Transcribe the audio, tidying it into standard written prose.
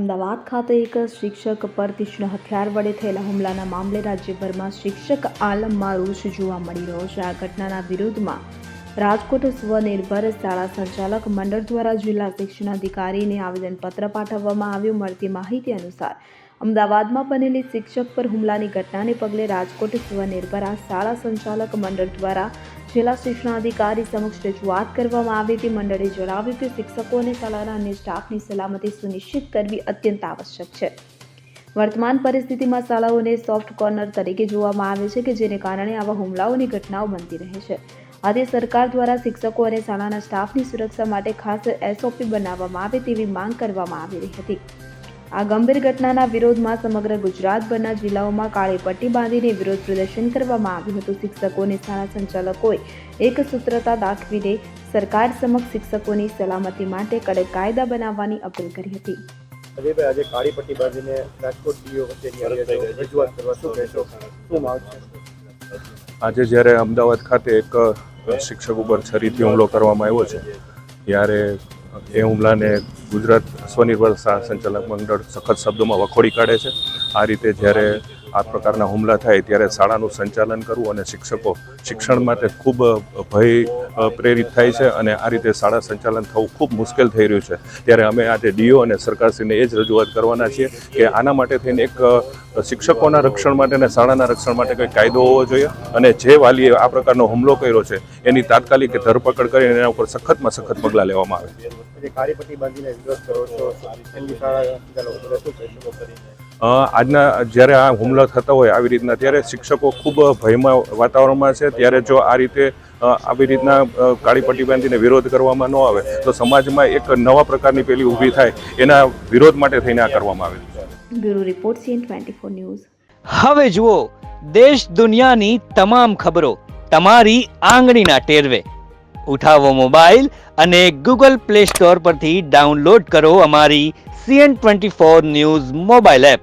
અમદાવાદ ખાતે એક શિક્ષક પર તીક્ષ્ણ હથિયાર વડે થયેલા હુમલાના મામલે રાજ્યભરમાં શિક્ષક આલમમાં રોષ જોવા મળી રહ્યો છે। આ ઘટનાના વિરોધમાં રાજકોટ સ્વનિર્ભર શાળા સંચાલક મંડળ દ્વારા જિલ્લા શિક્ષણાધિકારીને આવેદનપત્ર પાઠવવામાં આવ્યું। મળતી માહિતી અનુસાર અમદાવાદમાં બનેલી શિક્ષક પર હુમલાની ઘટનાને પગલે રાજકોટ સ્વનિર્ભર શાળા સંચાલક મંડળ દ્વારા જિલ્લા શિક્ષણાધિકારી સમક્ષ રજૂઆત કરવામાં આવી હતી। મંડળે જણાવ્યું કે શિક્ષકો અને શાળાના અન્ય સ્ટાફની સલામતી સુનિશ્ચિત કરવી અત્યંત આવશ્યક છે। વર્તમાન પરિસ્થિતિમાં શાળાઓને સોફ્ટ કોર્નર તરીકે જોવામાં આવે છે કે જેને કારણે આવા હુમલાઓની ઘટનાઓ બનતી રહે છે। આથી સરકાર દ્વારા શિક્ષકો અને શાળાના સ્ટાફની સુરક્ષા માટે ખાસ SOP બનાવવામાં આવે તેવી માંગ કરવામાં આવી રહી હતી। આ ગંભીર ઘટનાના વિરોધમાં સમગ્ર ગુજરાતભરના જિલ્લાઓમાં કાળી પટ્ટી બાંધીને વિરોધ પ્રદર્શન કરવામાં આવ્યું હતું। શિક્ષકો અને શાળા સંચાલકોએ એક સૂત્રતા દાખવીને સરકાર સમક્ષ શિક્ષકોની સલામતી માટે કડક કાયદા બનાવવાની અપીલ કરી હતી। આજે કાળી પટ્ટી બાંધીને રાજકોટ ડીઓ કચેરી રજૂઆત કરવા શું કહેશો, શું માંગ છે? આજે જ્યારે અમદાવાદ ખાતે એક શિક્ષક ઉપર છરીથી હુમલો કરવામાં આવ્યો છે ત્યારે એ હુમલાને ગુજરાત સ્વનિર્ભર શાળા સંચાલક મંડળ સખત શબ્દોમાં વખોડી કાઢે છે। આ રીતે જ્યારે આ પ્રકારના હુમલા થાય ત્યારે શાળાનું સંચાલન કરવું અને શિક્ષકો શિક્ષણ માટે ખૂબ ભય પ્રેરિત થાય છે અને આ રીતે શાળા સંચાલન થવું ખૂબ મુશ્કેલ થઈ રહ્યું છે। ત્યારે અમે આજે ડીઓ અને સરકારશ્રીને એ જ રજૂઆત કરવાના છીએ કે આના માટે થઈને એક શિક્ષકોના રક્ષણ માટે અને શાળાના રક્ષણ માટે કંઈક કાયદો હોવો જોઈએ અને જે વાલીએ આ પ્રકારનો હુમલો કર્યો છે એની તાત્કાલિક ધરપકડ કરીને એના ઉપર સખતમાં સખત પગલાં લેવામાં આવે। કાળી પટ્ટી બાંધીને વિરોધ કરો છો, એમની શાળા આજના જ્યારે આ હુમલા થતા હોય આવી રીતના ત્યારે શિક્ષકો ખૂબ ભયમાં વાતાવરણમાં છે। ત્યારે જો આ રીતે આવી રીતના કાળી પટ્ટી બાંધીને વિરોધ કરવામાં ન આવે તો સમાજમાં એક નવા પ્રકારની પેલી ઊભી થાય, એના વિરોધ માટે થઈને આ કરવામાં આવે। Bureau report CN24 news. હવે જુઓ દેશ દુનિયાની તમામ ખબરો તમારી આંગળીના ટેરવે। ઉઠાવો મોબાઈલ અને Google Play Store પરથી ડાઉનલોડ કરો અમારી CN24 ન્યૂઝ મોબાઈલ એપ।